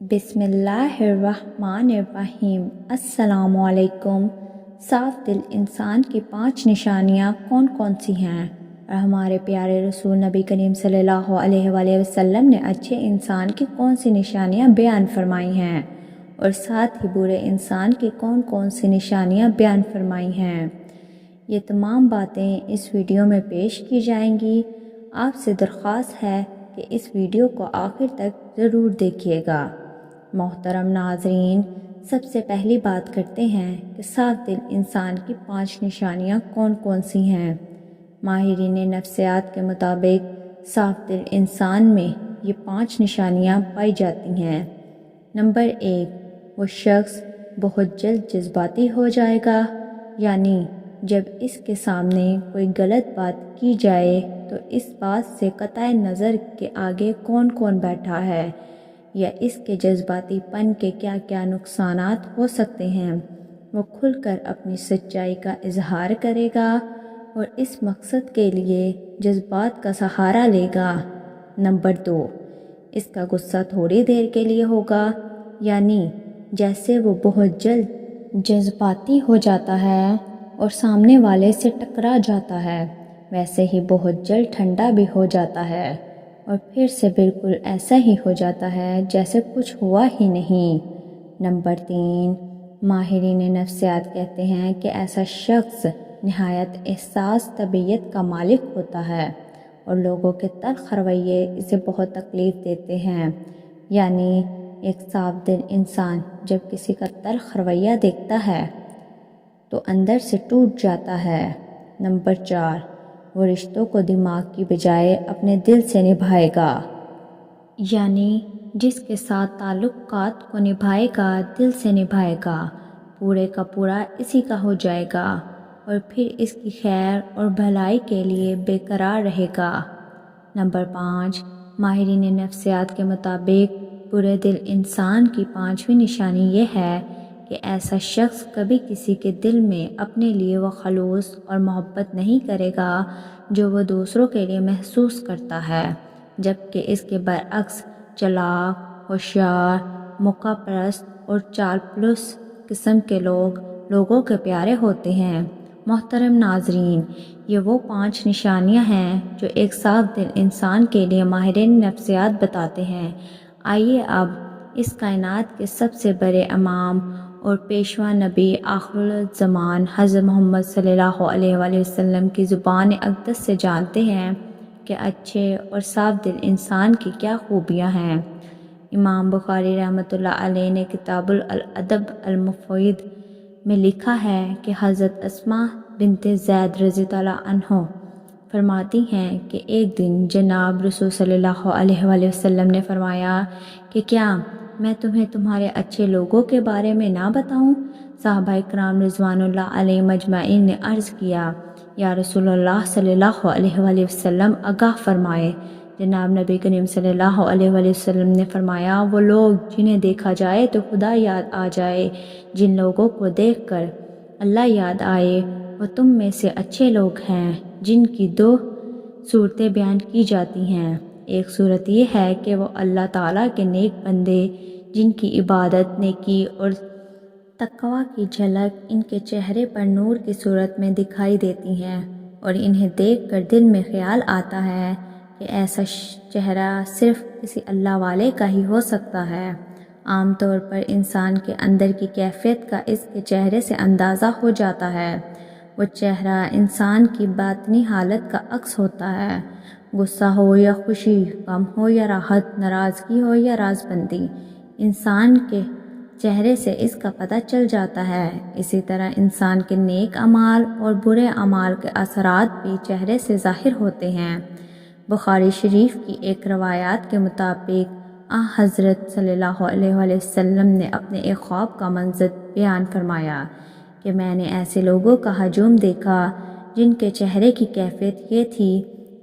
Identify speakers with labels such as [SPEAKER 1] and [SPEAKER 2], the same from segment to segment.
[SPEAKER 1] بسم اللہ الرحمن الرحیم۔ السلام علیکم۔ صاف دل انسان کی 5 نشانیاں کون کون سی ہیں؟ اور ہمارے پیارے رسول نبی کریم صلی اللہ علیہ وآلہ وسلم نے اچھے انسان کی کون سی نشانیاں بیان فرمائی ہیں، اور ساتھ ہی برے انسان کی کون کون سی نشانیاں بیان فرمائی ہیں؟ یہ تمام باتیں اس ویڈیو میں پیش کی جائیں گی۔ آپ سے درخواست ہے کہ اس ویڈیو کو آخر تک ضرور دیکھیے گا۔ محترم ناظرین، سب سے پہلی بات کرتے ہیں کہ صاف دل انسان کی 5 نشانیاں کون کون سی ہیں۔ ماہرین نفسیات کے مطابق صاف دل انسان میں یہ 5 نشانیاں پائی جاتی ہیں۔ نمبر 1، وہ شخص بہت جلد جذباتی ہو جائے گا، یعنی جب اس کے سامنے کوئی غلط بات کی جائے تو اس بات سے قطع نظر کہ آگے کون کون بیٹھا ہے یا اس کے جذباتی پن کے کیا کیا نقصانات ہو سکتے ہیں، وہ کھل کر اپنی سچائی کا اظہار کرے گا اور اس مقصد کے لیے جذبات کا سہارا لے گا۔ نمبر 2، اس کا غصہ تھوڑی دیر کے لیے ہوگا، یعنی جیسے وہ بہت جلد جذباتی ہو جاتا ہے اور سامنے والے سے ٹکرا جاتا ہے، ویسے ہی بہت جلد ٹھنڈا بھی ہو جاتا ہے اور پھر سے بالکل ایسا ہی ہو جاتا ہے جیسے کچھ ہوا ہی نہیں۔ نمبر 3، ماہرین نفسیات کہتے ہیں کہ ایسا شخص نہایت حساس طبیعت کا مالک ہوتا ہے اور لوگوں کے تلخ رویے اسے بہت تکلیف دیتے ہیں، یعنی ایک صاف دل انسان جب کسی کا تلخ رویہ دیکھتا ہے تو اندر سے ٹوٹ جاتا ہے۔ نمبر 4، وہ رشتوں کو دماغ کی بجائے اپنے دل سے نبھائے گا، یعنی جس کے ساتھ تعلقات کو نبھائے گا دل سے نبھائے گا، پورے کا پورا اسی کا ہو جائے گا اور پھر اس کی خیر اور بھلائی کے لیے بے قرار رہے گا۔ نمبر 5، ماہرین نفسیات کے مطابق برے دل انسان کی 5ویں نشانی یہ ہے کہ ایسا شخص کبھی کسی کے دل میں اپنے لیے وہ خلوص اور محبت نہیں کرے گا جو وہ دوسروں کے لیے محسوس کرتا ہے، جبکہ اس کے برعکس چالاک، ہوشیار، موقع پرست اور چاپلوس قسم کے لوگ لوگوں کے پیارے ہوتے ہیں۔ محترم ناظرین، یہ وہ 5 نشانیاں ہیں جو ایک صاف دل انسان کے لیے ماہرین نفسیات بتاتے ہیں۔ آئیے اب اس کائنات کے سب سے بڑے امام اور پیشوا نبی آخر الزمان حضرت محمد صلی اللہ علیہ وآلہ وسلم کی زبان اقدس سے جانتے ہیں کہ اچھے اور صاف دل انسان کی کیا خوبیاں ہیں۔ امام بخاری رحمۃ اللہ علیہ نے کتاب الادب المفید میں لکھا ہے کہ حضرت اسماء بنت زید رضی اللہ عنہ فرماتی ہیں کہ ایک دن جناب رسول صلی اللہ علیہ وآلہ وسلم نے فرمایا کہ کیا میں تمہیں تمہارے اچھے لوگوں کے بارے میں نہ بتاؤں؟ صحابہ کرام رضوان اللہ علیہ مجمعین نے عرض کیا، یا رسول اللہ صلی اللہ علیہ وآلہ وسلم آگاہ فرمائے۔ جناب نبی کریم صلی اللہ علیہ وآلہ وسلم نے فرمایا، وہ لوگ جنہیں دیکھا جائے تو خدا یاد آ جائے، جن لوگوں کو دیکھ کر اللہ یاد آئے، وہ تم میں سے اچھے لوگ ہیں۔ جن کی 2 صورتیں بیان کی جاتی ہیں، ایک صورت یہ ہے کہ وہ اللہ تعالیٰ کے نیک بندے جن کی عبادت، نیکی اور تقوی کی جھلک ان کے چہرے پر نور کی صورت میں دکھائی دیتی ہیں، اور انہیں دیکھ کر دل میں خیال آتا ہے کہ ایسا چہرہ صرف کسی اللہ والے کا ہی ہو سکتا ہے۔ عام طور پر انسان کے اندر کی کیفیت کا اس کے چہرے سے اندازہ ہو جاتا ہے۔ وہ چہرہ انسان کی باطنی حالت کا عکس ہوتا ہے۔ غصہ ہو یا خوشی، غم ہو یا راحت، ناراضگی ہو یا رازمندی، انسان کے چہرے سے اس کا پتہ چل جاتا ہے۔ اسی طرح انسان کے نیک اعمال اور برے اعمال کے اثرات بھی چہرے سے ظاہر ہوتے ہیں۔ بخاری شریف کی ایک روایات کے مطابق حضرت صلی اللہ علیہ وآلہ وسلم نے اپنے ایک خواب کا منظر بیان فرمایا کہ میں نے ایسے لوگوں کا ہجوم دیکھا جن کے چہرے کی کیفیت یہ تھی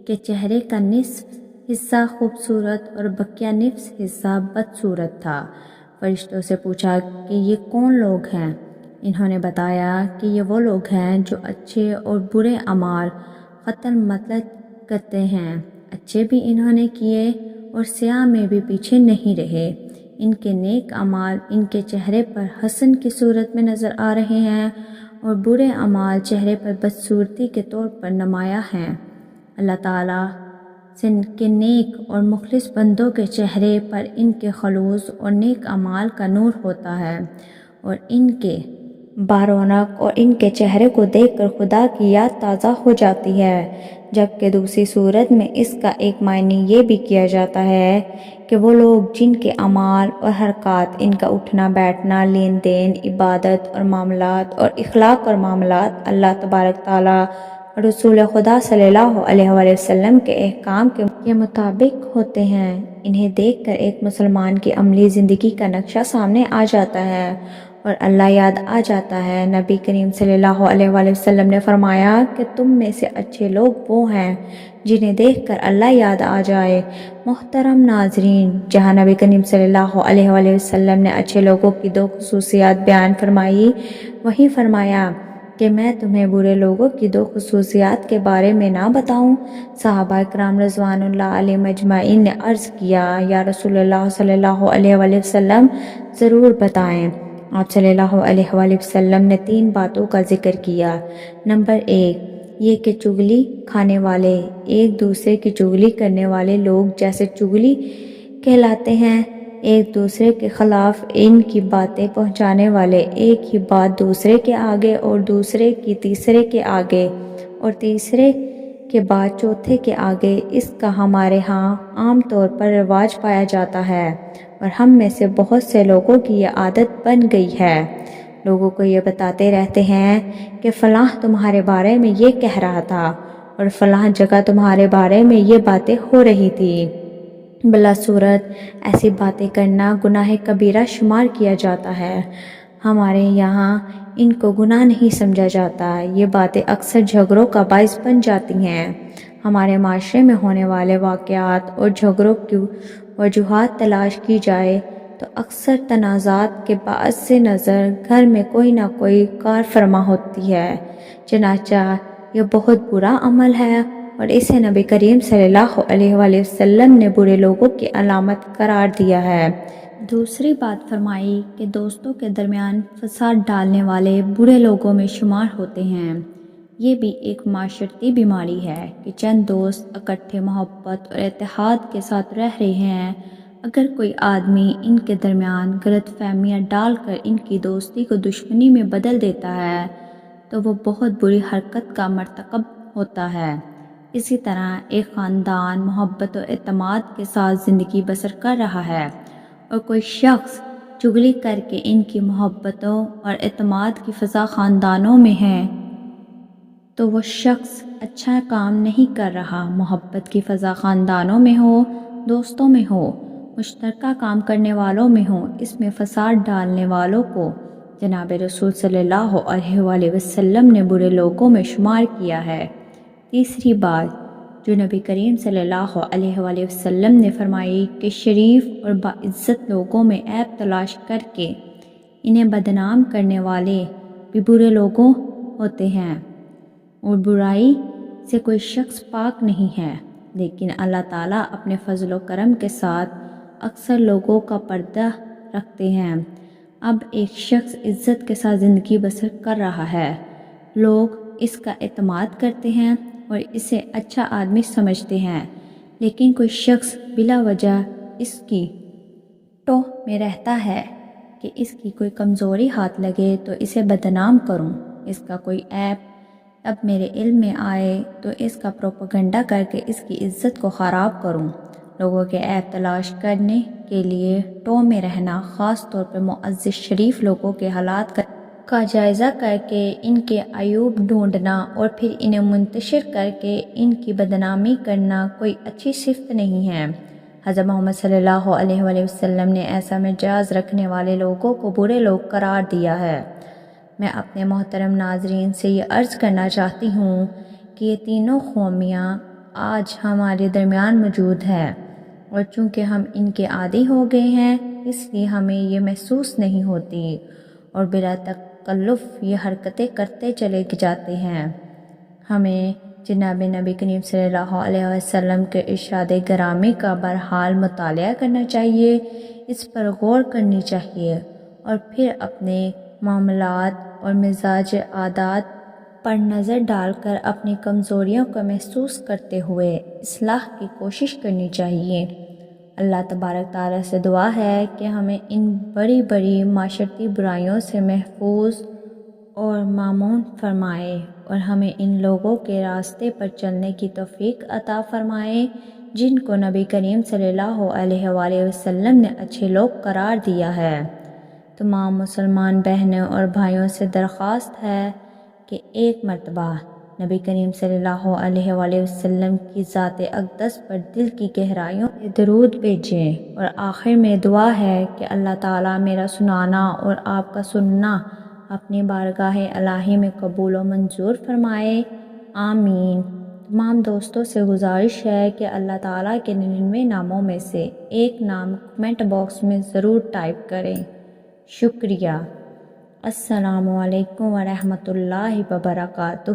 [SPEAKER 1] کہ چہرے کا نصف حصہ خوبصورت اور بقیہ نصف حصہ بدصورت تھا۔ فرشتوں سے پوچھا کہ یہ کون لوگ ہیں؟ انہوں نے بتایا کہ یہ وہ لوگ ہیں جو اچھے اور برے اعمال قطع مطلق کرتے ہیں، اچھے بھی انہوں نے کیے اور سیاہ میں بھی پیچھے نہیں رہے۔ ان کے نیک اعمال ان کے چہرے پر حسن کی صورت میں نظر آ رہے ہیں اور برے اعمال چہرے پر بدصورتی کے طور پر نمایاں ہیں۔ اللہ تعالیٰ سے کے نیک اور مخلص بندوں کے چہرے پر ان کے خلوص اور نیک اعمال کا نور ہوتا ہے اور ان کے بارونق اور ان کے چہرے کو دیکھ کر خدا کی یاد تازہ ہو جاتی ہے، جبکہ دوسری صورت میں اس کا ایک معنی یہ بھی کیا جاتا ہے کہ وہ لوگ جن کے اعمال اور حرکات، ان کا اٹھنا بیٹھنا، لین دین، عبادت اور معاملات اور اخلاق اور معاملات اللہ تبارک تعالیٰ اور رسول خدا صلی اللہ علیہ وآلہ وسلم کے احکام کے مطابق ہوتے ہیں، انہیں دیکھ کر ایک مسلمان کی عملی زندگی کا نقشہ سامنے آ جاتا ہے اور اللہ یاد آ جاتا ہے۔ نبی کریم صلی اللہ علیہ وآلہ وسلم نے فرمایا کہ تم میں سے اچھے لوگ وہ ہیں جنہیں دیکھ کر اللہ یاد آ جائے۔ محترم ناظرین، جہاں نبی کریم صلی اللہ علیہ وآلہ وسلم نے اچھے لوگوں کی دو خصوصیات بیان فرمائی، وہی فرمایا کہ میں تمہیں برے لوگوں کی دو خصوصیات کے بارے میں نہ بتاؤں؟ صحابہ کرام رضوان اللہ علیہم اجمعین نے عرض کیا، یا رسول اللہ صلی اللہ علیہ وآلہ وسلم، ضرور بتائیں۔ آپ صلی اللہ علیہ وآلہ وسلم نے 3 باتوں کا ذکر کیا۔ نمبر 1 یہ کہ چغلی کھانے والے ایک دوسرے کی چغلی کرنے والے لوگ جیسے چغلی کہلاتے ہیں، ایک دوسرے کے خلاف ان کی باتیں پہنچانے والے، ایک ہی بات دوسرے کے آگے اور دوسرے کی تیسرے کے آگے اور تیسرے کے بعد چوتھے کے آگے، اس کا ہمارے ہاں عام طور پر رواج پایا جاتا ہے اور ہم میں سے بہت سے لوگوں کی یہ عادت بن گئی ہے۔ لوگوں کو یہ بتاتے رہتے ہیں کہ فلاں تمہارے بارے میں یہ کہہ رہا تھا اور فلاں جگہ تمہارے بارے میں یہ باتیں ہو رہی تھی۔ بلا صورت ایسی باتیں کرنا گناہ کبیرہ شمار کیا جاتا ہے۔ ہمارے یہاں ان کو گناہ نہیں سمجھا جاتا، یہ باتیں اکثر جھگڑوں کا باعث بن جاتی ہیں۔ ہمارے معاشرے میں ہونے والے واقعات اور جھگڑوں کی وجوہات تلاش کی جائے تو اکثر تنازعات کے باعث سے نظر گھر میں کوئی نہ کوئی کار فرما ہوتی ہے، چنانچہ یہ بہت برا عمل ہے اور اسے نبی کریم صلی اللہ علیہ وآلہ وسلم نے برے لوگوں کی علامت قرار دیا ہے۔ دوسری بات فرمائی کہ دوستوں کے درمیان فساد ڈالنے والے برے لوگوں میں شمار ہوتے ہیں۔ یہ بھی ایک معاشرتی بیماری ہے کہ چند دوست اکٹھے محبت اور اتحاد کے ساتھ رہ رہے ہیں، اگر کوئی آدمی ان کے درمیان غلط فہمیاں ڈال کر ان کی دوستی کو دشمنی میں بدل دیتا ہے تو وہ بہت بری حرکت کا مرتکب ہوتا ہے۔ اسی طرح ایک خاندان محبت اور اعتماد کے ساتھ زندگی بسر کر رہا ہے اور کوئی شخص چغلی کر کے ان کی محبتوں اور اعتماد کی فضا خاندانوں میں ہے تو وہ شخص اچھا کام نہیں کر رہا۔ محبت کی فضا خاندانوں میں ہو، دوستوں میں ہو، مشترکہ کام کرنے والوں میں ہو، اس میں فساد ڈالنے والوں کو جناب رسول صلی اللہ علیہ وآلہ وسلم نے برے لوگوں میں شمار کیا ہے۔ تیسری بات جو نبی کریم صلی اللہ علیہ وآلہ وسلم نے فرمائی کہ شریف اور باعزت لوگوں میں عیب تلاش کر کے انہیں بدنام کرنے والے بھی برے لوگوں ہوتے ہیں اور برائی سے کوئی شخص پاک نہیں ہے، لیکن اللہ تعالیٰ اپنے فضل و کرم کے ساتھ اکثر لوگوں کا پردہ رکھتے ہیں۔ اب ایک شخص عزت کے ساتھ زندگی بسر کر رہا ہے، لوگ اس کا اعتماد کرتے ہیں اور اسے اچھا آدمی سمجھتے ہیں، لیکن کوئی شخص بلا وجہ اس کی ٹوہ میں رہتا ہے کہ اس کی کوئی کمزوری ہاتھ لگے تو اسے بدنام کروں، اس کا کوئی عیب اب میرے علم میں آئے تو اس کا پروپیگنڈا کر کے اس کی عزت کو خراب کروں۔ لوگوں کے عیب تلاش کرنے کے لیے ٹوہ میں رہنا، خاص طور پر معزز شریف لوگوں کے حالات کا جائزہ کر کے ان کے عیوب ڈھونڈنا اور پھر انہیں منتشر کر کے ان کی بدنامی کرنا کوئی اچھی صفت نہیں ہے۔ حضرت محمد صلی اللہ علیہ وآلہ وسلم نے ایسا مزاج رکھنے والے لوگوں کو برے لوگ قرار دیا ہے۔ میں اپنے محترم ناظرین سے یہ عرض کرنا چاہتی ہوں کہ یہ تینوں خامیاں آج ہمارے درمیان موجود ہیں اور چونکہ ہم ان کے عادی ہو گئے ہیں اس لیے ہمیں یہ محسوس نہیں ہوتی اور بلا تکلف یہ حرکتیں کرتے چلے جاتے ہیں۔ ہمیں جناب نبی کریم صلی اللہ علیہ وسلم کے ارشاد گرامی کا بہرحال مطالعہ کرنا چاہیے، اس پر غور کرنی چاہیے اور پھر اپنے معاملات اور مزاج عادات پر نظر ڈال کر اپنی کمزوریوں کو محسوس کرتے ہوئے اصلاح کی کوشش کرنی چاہیے۔ اللہ تبارک تعالیٰ سے دعا ہے کہ ہمیں ان بڑی بڑی معاشرتی برائیوں سے محفوظ اور مامون فرمائے اور ہمیں ان لوگوں کے راستے پر چلنے کی توفیق عطا فرمائے جن کو نبی کریم صلی اللہ علیہ وآلہ وسلم نے اچھے لوگ قرار دیا ہے۔ تمام مسلمان بہنوں اور بھائیوں سے درخواست ہے کہ ایک مرتبہ نبی کریم صلی اللہ علیہ وآلہ وسلم کی ذات اقدس پر دل کی گہرائیوں سے درود بھیجیں، اور آخر میں دعا ہے کہ اللہ تعالیٰ میرا سنانا اور آپ کا سننا اپنی بارگاہ الہی میں قبول و منظور فرمائے، آمین۔ تمام دوستوں سے گزارش ہے کہ اللہ تعالیٰ کے 99 ناموں میں سے ایک نام کمنٹ باکس میں ضرور ٹائپ کریں۔ شکریہ۔ السلام علیکم ورحمۃ اللہ وبرکاتہ۔